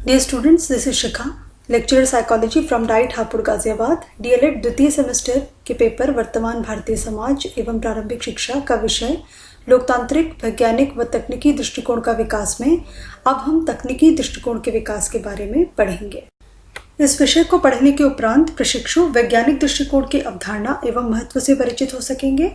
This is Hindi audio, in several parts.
Dear students, this is Shikha, lecturer psychology from diet Hapur Ghaziabad. DElEd द्वितीय सेमेस्टर के पेपर वर्तमान भारतीय समाज एवं प्रारंभिक शिक्षा का विषय लोकतांत्रिक, वैज्ञानिक व तकनीकी दृष्टिकोण का विकास में अब हम तकनीकी दृष्टिकोण के विकास के बारे में पढ़ेंगे। इस विषय को पढ़ने के उपरांत प्रशिक्षु वैज्ञानिक दृष्टिकोण की अवधारणा एवं महत्व से परिचित हो सकेंगे।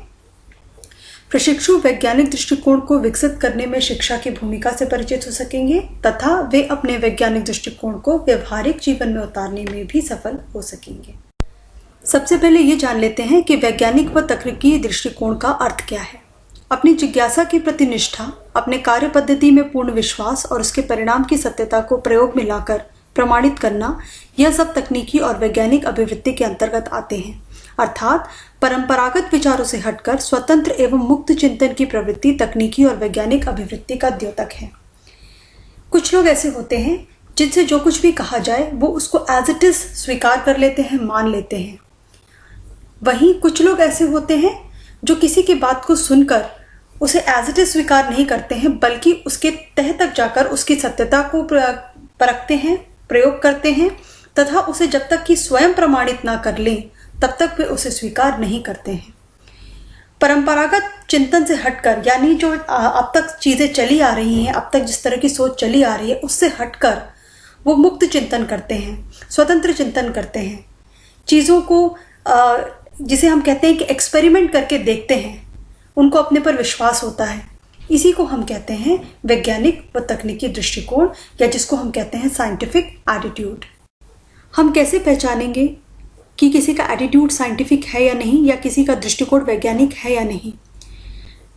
प्रशिक्षु वैज्ञानिक दृष्टिकोण को विकसित करने में शिक्षा की भूमिका से परिचित हो सकेंगे तथा वे अपने वैज्ञानिक दृष्टिकोण को व्यवहारिक जीवन में उतारने में भी सफल हो सकेंगे। सबसे पहले ये जान लेते हैं कि वैज्ञानिक व तकनीकी दृष्टिकोण का अर्थ क्या है। अपनी जिज्ञासा के प्रति निष्ठा, अपने कार्य पद्धति में पूर्ण विश्वास और उसके परिणाम की सत्यता को प्रयोग में लाकर प्रमाणित करना, यह सब तकनीकी और वैज्ञानिक अभिवृत्ति के अंतर्गत आते हैं। अर्थात परंपरागत विचारों से हटकर स्वतंत्र एवं मुक्त चिंतन की प्रवृत्ति तकनीकी और वैज्ञानिक अभिवृत्ति का द्योतक है। कुछ लोग ऐसे होते हैं जिनसे जो कुछ भी कहा जाए वो उसको एज इट इज स्वीकार कर लेते हैं, मान लेते हैं। वहीं कुछ लोग ऐसे होते हैं जो किसी की बात को सुनकर उसे एज इट इज स्वीकार नहीं करते हैं, बल्कि उसके तह तक जाकर उसकी सत्यता को परखते हैं, प्रयोग करते हैं तथा उसे जब तक कि स्वयं प्रमाणित ना कर लें तब तक वे उसे स्वीकार नहीं करते हैं। परंपरागत चिंतन से हटकर, यानी जो अब तक चीज़ें चली आ रही हैं, अब तक जिस तरह की सोच चली आ रही है उससे हटकर वो मुक्त चिंतन करते हैं, स्वतंत्र चिंतन करते हैं। चीज़ों को जिसे हम कहते हैं कि एक्सपेरिमेंट करके देखते हैं, उनको अपने पर विश्वास होता है। इसी को हम कहते हैं वैज्ञानिक व तकनीकी दृष्टिकोण, या जिसको हम कहते हैं साइंटिफिक एटीट्यूड। हम कैसे पहचानेंगे कि किसी का एटीट्यूड साइंटिफिक है या नहीं, या किसी का दृष्टिकोण वैज्ञानिक है या नहीं?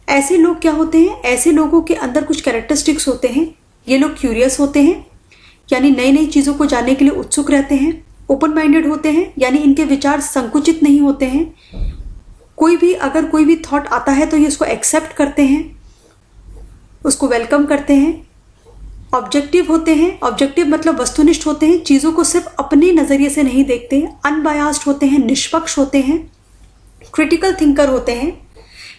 ऐसे लोग क्या होते हैं? ऐसे लोगों के अंदर कुछ कैरेक्टरिस्टिक्स होते हैं। ये लोग क्यूरियस होते हैं, यानी नई नई चीज़ों को जानने के लिए उत्सुक रहते हैं। ओपन माइंडेड होते हैं, यानी इनके विचार संकुचित नहीं होते हैं। अगर कोई भी थॉट आता है तो ये उसको एक्सेप्ट करते हैं, उसको वेलकम करते हैं। ऑब्जेक्टिव होते हैं, ऑब्जेक्टिव मतलब वस्तुनिष्ठ होते हैं, चीज़ों को सिर्फ अपने नज़रिए से नहीं देखते हैं। अनबायास्ड होते हैं, निष्पक्ष होते हैं। क्रिटिकल थिंकर होते हैं,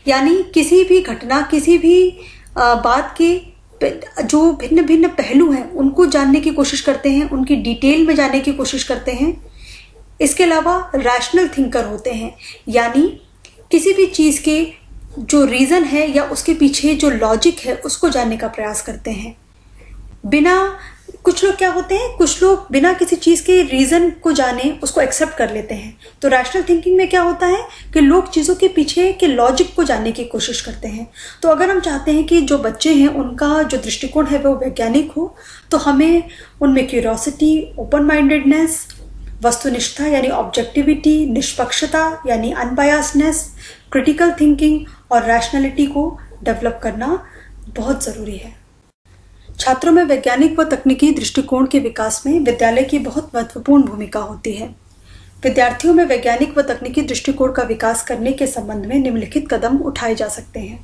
यानी किसी भी घटना, किसी भी बात के जो भिन्न भिन्न पहलू हैं उनको जानने की कोशिश करते हैं, उनकी डिटेल में जानने की कोशिश करते हैं। इसके अलावा रैशनल थिंकर होते हैं, यानी किसी भी चीज़ के जो रीज़न है या उसके पीछे जो लॉजिक है उसको जानने का प्रयास करते हैं। कुछ लोग क्या होते हैं, कुछ लोग बिना किसी चीज़ के रीज़न को जाने उसको एक्सेप्ट कर लेते हैं। तो रैशनल थिंकिंग में क्या होता है कि लोग चीज़ों के पीछे के लॉजिक को जानने की कोशिश करते हैं। तो अगर हम चाहते हैं कि जो बच्चे हैं उनका जो दृष्टिकोण है वो वैज्ञानिक हो, तो हमें उनमें क्यूरियोसिटी, ओपन माइंडेडनेस, वस्तुनिष्ठता यानी ऑब्जेक्टिविटी, निष्पक्षता यानी अनबायस्डनेस, क्रिटिकल थिंकिंग और रैशनैलिटी को डेवलप करना बहुत ज़रूरी है। छात्रों में वैज्ञानिक व तकनीकी दृष्टिकोण के विकास में विद्यालय की बहुत महत्वपूर्ण भूमिका होती है। विद्यार्थियों में वैज्ञानिक व तकनीकी दृष्टिकोण का विकास करने के संबंध में निम्नलिखित कदम उठाए जा सकते हैं।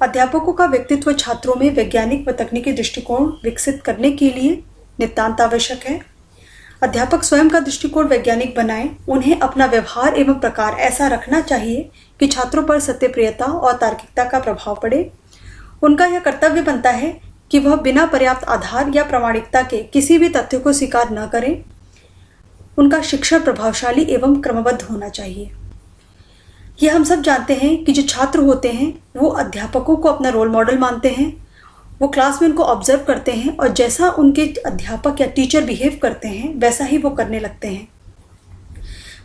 अध्यापकों का व्यक्तित्व छात्रों में वैज्ञानिक व तकनीकी दृष्टिकोण विकसित करने के लिए नितांत आवश्यक है। अध्यापक स्वयं का दृष्टिकोण वैज्ञानिक बनाएं। उन्हें अपना व्यवहार एवं प्रकार ऐसा रखना चाहिए कि छात्रों पर सत्यप्रियता और तार्किकता का प्रभाव पड़े। उनका यह कर्तव्य बनता है कि वह बिना पर्याप्त आधार या प्रामाणिकता के किसी भी तथ्य को स्वीकार न करें। उनका शिक्षण प्रभावशाली एवं क्रमबद्ध होना चाहिए। यह हम सब जानते हैं कि जो छात्र होते हैं वो अध्यापकों को अपना रोल मॉडल मानते हैं। वो क्लास में उनको ऑब्जर्व करते हैं और जैसा उनके अध्यापक या टीचर बिहेव करते हैं वैसा ही वो करने लगते हैं।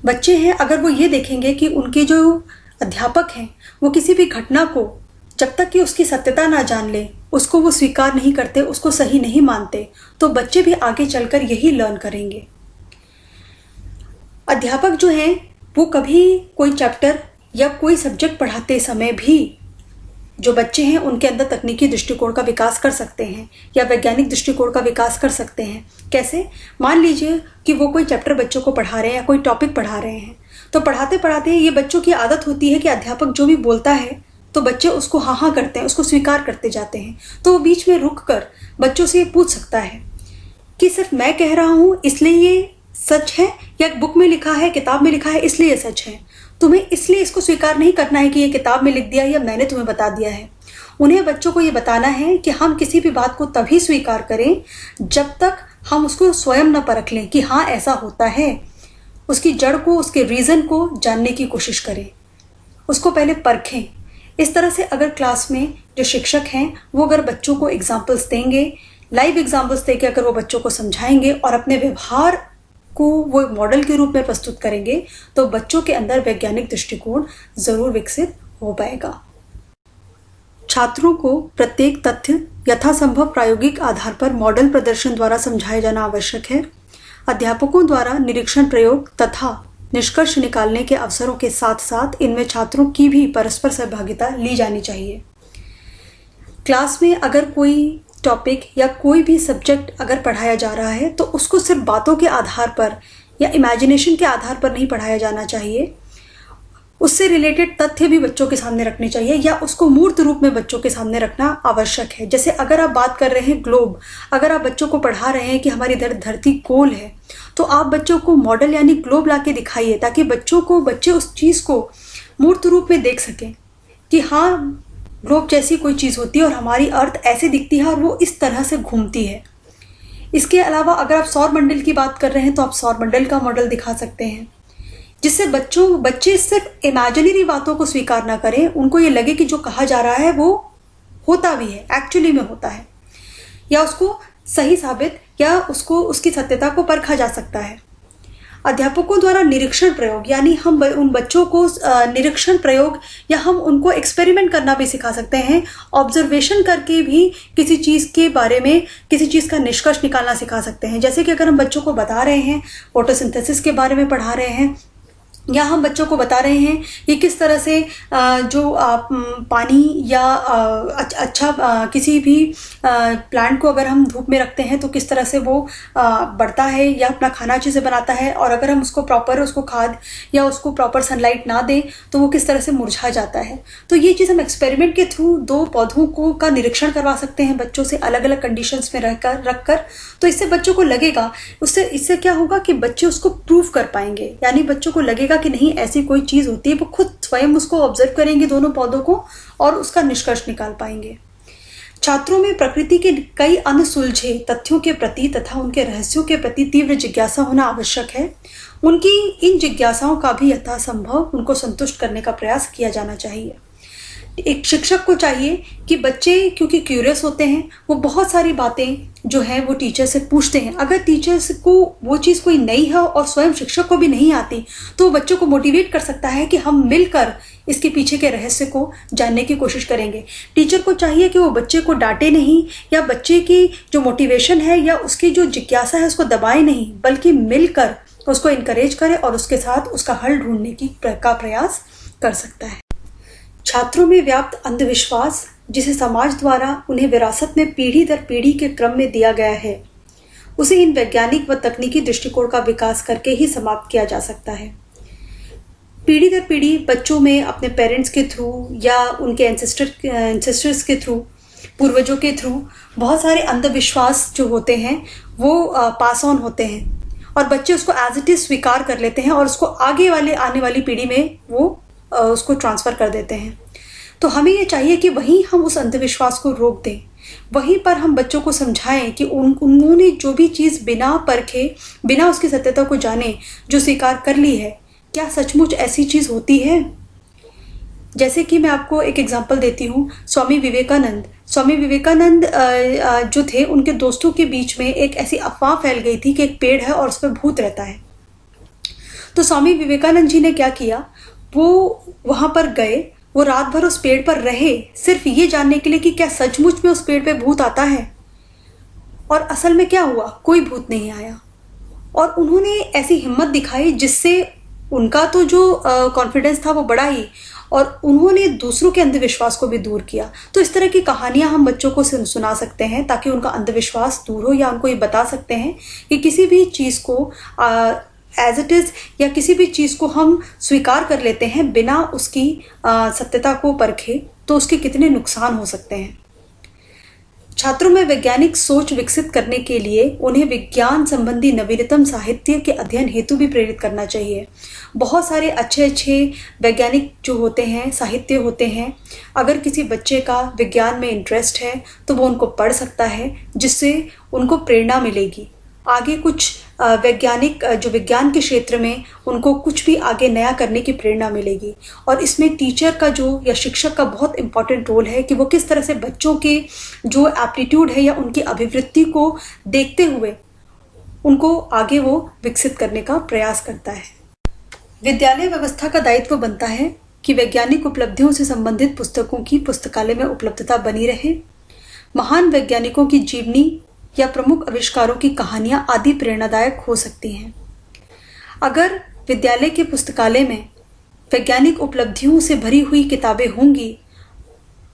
बच्चे हैं, अगर वो ये देखेंगे कि उनके जो अध्यापक हैं वो किसी भी घटना को जब तक कि उसकी सत्यता ना जान ले उसको वो स्वीकार नहीं करते, उसको सही नहीं मानते, तो बच्चे भी आगे चलकर यही लर्न करेंगे। अध्यापक जो हैं वो कभी कोई चैप्टर या कोई सब्जेक्ट पढ़ाते समय भी जो बच्चे हैं उनके अंदर तकनीकी दृष्टिकोण का विकास कर सकते हैं या वैज्ञानिक दृष्टिकोण का विकास कर सकते हैं। कैसे? मान लीजिए कि वो कोई चैप्टर बच्चों को पढ़ा रहे हैं या कोई टॉपिक पढ़ा रहे हैं, तो पढ़ाते पढ़ाते ये बच्चों की आदत होती है कि अध्यापक जो भी बोलता है तो बच्चे उसको हाँ हाँ करते हैं, उसको स्वीकार करते जाते हैं। तो वो बीच में रुक कर बच्चों से ये पूछ सकता है कि सिर्फ मैं कह रहा हूँ इसलिए ये सच है, या बुक में लिखा है, किताब में लिखा है इसलिए ये सच है। तुम्हें इसलिए इसको स्वीकार नहीं करना है कि ये किताब में लिख दिया या मैंने तुम्हें बता दिया है। उन्हें बच्चों को ये बताना है कि हम किसी भी बात को तभी स्वीकार करें जब तक हम उसको स्वयं न परख लें कि हाँ ऐसा होता है। उसकी जड़ को, उसके रीज़न को जानने की कोशिश करें, उसको पहले परखें। इस तरह से अगर क्लास में जो शिक्षक हैं वो अगर बच्चों को एग्जाम्पल्स देंगे, लाइव एग्जाम्पल्स देके अगर वो बच्चों को समझाएंगे और अपने व्यवहार को वो मॉडल के रूप में प्रस्तुत करेंगे, तो बच्चों के अंदर वैज्ञानिक दृष्टिकोण ज़रूर विकसित हो पाएगा। छात्रों को प्रत्येक तथ्य यथासंभव प्रायोगिक आधार पर मॉडल प्रदर्शन द्वारा समझाया जाना आवश्यक है। अध्यापकों द्वारा निरीक्षण, प्रयोग तथा निष्कर्ष निकालने के अवसरों के साथ साथ इनमें छात्रों की भी परस्पर सहभागिता ली जानी चाहिए। क्लास में अगर कोई टॉपिक या कोई भी सब्जेक्ट अगर पढ़ाया जा रहा है तो उसको सिर्फ बातों के आधार पर या इमेजिनेशन के आधार पर नहीं पढ़ाया जाना चाहिए। उससे रिलेटेड तथ्य भी बच्चों के सामने रखने चाहिए या उसको मूर्त रूप में बच्चों के सामने रखना आवश्यक है। जैसे अगर आप बात कर रहे हैं ग्लोब, अगर आप बच्चों को पढ़ा रहे हैं कि हमारी धरती गोल है, तो आप बच्चों को मॉडल यानी ग्लोब ला के दिखाइए ताकि बच्चे उस चीज़ को मूर्त रूप में देख सकें कि हाँ ग्लोब जैसी कोई चीज़ होती है और हमारी अर्थ ऐसे दिखती है और वो इस तरह से घूमती है। इसके अलावा अगर आप सौर मंडल की बात कर रहे हैं तो आप सौर मंडल का मॉडल दिखा सकते हैं, जिससे बच्चे सिर्फ इमेजिनरी बातों को स्वीकार ना करें, उनको ये लगे कि जो कहा जा रहा है वो होता भी है, एक्चुअली में होता है, या उसको सही साबित या उसको उसकी सत्यता को परखा जा सकता है। अध्यापकों द्वारा निरीक्षण प्रयोग यानी हम उन बच्चों को निरीक्षण प्रयोग या हम उनको एक्सपेरिमेंट करना भी सिखा सकते हैं। ऑब्जर्वेशन करके भी किसी चीज़ के बारे में, किसी चीज़ का निष्कर्ष निकालना सिखा सकते हैं। जैसे कि अगर हम बच्चों को बता रहे हैं, फोटोसिंथेसिस के बारे में पढ़ा रहे हैं, या हम बच्चों को बता रहे हैं कि किस तरह से जो पानी या किसी भी प्लांट को अगर हम धूप में रखते हैं तो किस तरह से वो बढ़ता है या अपना खाना अच्छे से बनाता है, और अगर हम उसको खाद या उसको प्रॉपर सनलाइट ना दें तो वो किस तरह से मुरझा जाता है। तो ये चीज़ हम एक्सपेरिमेंट के थ्रू 2 पौधों का निरीक्षण करवा सकते हैं बच्चों से अलग अलग कंडीशंस में रखकर। तो इससे बच्चों को लगेगा, इससे क्या होगा कि बच्चे उसको प्रूव कर पाएंगे, यानी बच्चों को लगेगा कि नहीं ऐसी कोई चीज़ होती है। वो खुद स्वयं उसको ऑब्जर्व करेंगे दोनों पौधों को और उसका निष्कर्ष निकाल पाएंगे। छात्रों में प्रकृति के कई अनसुलझे तथ्यों के प्रति तथा उनके रहस्यों के प्रति तीव्र जिज्ञासा होना आवश्यक है। उनकी इन जिज्ञासाओं का भी यथासंभव उनको संतुष्ट करने का प्रयास किया जाना चाहिए। एक शिक्षक को चाहिए कि बच्चे क्योंकि क्यूरियस होते हैं, वो बहुत सारी बातें जो है वो टीचर से पूछते हैं। अगर टीचर्स को वो चीज़ कोई नई है और स्वयं शिक्षक को भी नहीं आती तो बच्चों को मोटिवेट कर सकता है कि हम मिलकर इसके पीछे के रहस्य को जानने की कोशिश करेंगे। टीचर को चाहिए कि वो बच्चे को डांटे नहीं या बच्चे की जो मोटिवेशन है या उसकी जो जिज्ञासा है उसको दबाए नहीं, बल्कि मिलकर उसको इनकरेज करे और उसके साथ उसका हल ढूंढने का प्रयास कर सकता है। छात्रों में व्याप्त अंधविश्वास, जिसे समाज द्वारा उन्हें विरासत में पीढ़ी दर पीढ़ी के क्रम में दिया गया है, उसे इन वैज्ञानिक व तकनीकी दृष्टिकोण का विकास करके ही समाप्त किया जा सकता है। पीढ़ी दर पीढ़ी बच्चों में अपने पेरेंट्स के थ्रू या उनके एंसेस्टर्स के थ्रू, पूर्वजों के थ्रू बहुत सारे अंधविश्वास जो होते हैं वो पास ऑन होते हैं और बच्चे उसको एज इट इज स्वीकार कर लेते हैं और उसको आने वाली पीढ़ी में वो उसको ट्रांसफ़र कर देते हैं। तो हमें ये चाहिए कि वहीं हम उस अंधविश्वास को रोक दें, वहीं पर हम बच्चों को समझाएं कि उन्होंने जो भी चीज़ बिना परखे, बिना उसकी सत्यता को जाने जो स्वीकार कर ली है, क्या सचमुच ऐसी चीज़ होती है। जैसे कि मैं आपको एक एग्जांपल देती हूँ। स्वामी विवेकानंद जो थे, उनके दोस्तों के बीच में एक ऐसी अफवाह फैल गई थी कि एक पेड़ है और उस पर भूत रहता है। तो स्वामी विवेकानंद जी ने क्या किया, वो वहाँ पर गए, वो रात भर उस पेड़ पर रहे सिर्फ ये जानने के लिए कि क्या सचमुच में उस पेड़ पे भूत आता है। और असल में क्या हुआ, कोई भूत नहीं आया। और उन्होंने ऐसी हिम्मत दिखाई जिससे उनका तो जो कॉन्फिडेंस था वो बढ़ा ही, और उन्होंने दूसरों के अंधविश्वास को भी दूर किया। तो इस तरह की कहानियां हम बच्चों को सुना सकते हैं ताकि उनका अंधविश्वास दूर हो, या उनको ये बता सकते हैं कि किसी भी चीज़ को एज इट इज़ या किसी भी चीज़ को हम स्वीकार कर लेते हैं बिना उसकी सत्यता को परखे तो उसके कितने नुकसान हो सकते हैं। छात्रों में वैज्ञानिक सोच विकसित करने के लिए उन्हें विज्ञान संबंधी नवीनतम साहित्य के अध्ययन हेतु भी प्रेरित करना चाहिए। बहुत सारे अच्छे अच्छे वैज्ञानिक जो होते हैं, साहित्य होते हैं, अगर किसी बच्चे का विज्ञान में इंटरेस्ट है तो वो उनको पढ़ सकता है, जिससे उनको प्रेरणा मिलेगी। आगे कुछ वैज्ञानिक जो विज्ञान के क्षेत्र में उनको कुछ भी आगे नया करने की प्रेरणा मिलेगी। और इसमें टीचर का जो या शिक्षक का बहुत इम्पॉर्टेंट रोल है कि वो किस तरह से बच्चों के जो एप्टीट्यूड है या उनकी अभिवृत्ति को देखते हुए उनको आगे वो विकसित करने का प्रयास करता है। विद्यालय व्यवस्था का दायित्व बनता है कि वैज्ञानिक उपलब्धियों से संबंधित पुस्तकों की पुस्तकालय में उपलब्धता बनी रहे। महान वैज्ञानिकों की जीवनी या प्रमुख आविष्कारों की कहानियां आदि प्रेरणादायक हो सकती हैं। अगर विद्यालय के पुस्तकालय में वैज्ञानिक उपलब्धियों से भरी हुई किताबें होंगी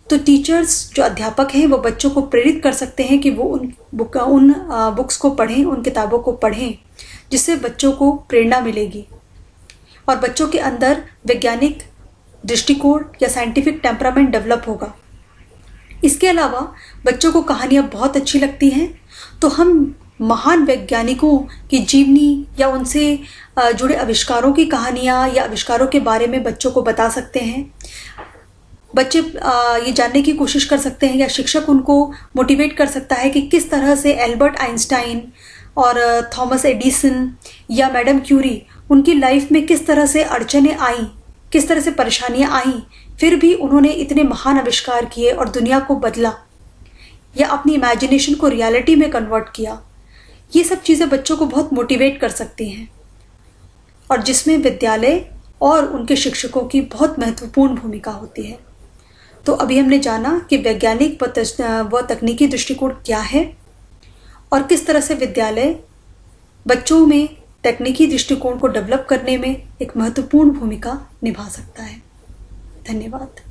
तो टीचर्स जो अध्यापक हैं वो बच्चों को प्रेरित कर सकते हैं कि वो उन बुक्स को पढ़ें, उन किताबों को पढ़ें, जिससे बच्चों को प्रेरणा मिलेगी और बच्चों के अंदर वैज्ञानिक दृष्टिकोण या साइंटिफिक टेम्परामेंट डेवलप होगा। इसके अलावा बच्चों को कहानियाँ बहुत अच्छी लगती हैं तो हम महान वैज्ञानिकों की जीवनी या उनसे जुड़े आविष्कारों की कहानियाँ या आविष्कारों के बारे में बच्चों को बता सकते हैं। बच्चे ये जानने की कोशिश कर सकते हैं या शिक्षक उनको मोटिवेट कर सकता है कि किस तरह से एल्बर्ट आइंस्टाइन और थॉमस एडिसन या मैडम क्यूरी, उनकी लाइफ में किस तरह से अड़चनें आईं, किस तरह से परेशानियां आईं, फिर भी उन्होंने इतने महान आविष्कार किए और दुनिया को बदला या अपनी इमेजिनेशन को रियलिटी में कन्वर्ट किया। ये सब चीज़ें बच्चों को बहुत मोटिवेट कर सकती हैं और जिसमें विद्यालय और उनके शिक्षकों की बहुत महत्वपूर्ण भूमिका होती है। तो अभी हमने जाना कि वैज्ञानिक व तकनीकी दृष्टिकोण क्या है और किस तरह से विद्यालय बच्चों में तकनीकी दृष्टिकोण को डेवलप करने में एक महत्वपूर्ण भूमिका निभा सकता है। धन्यवाद।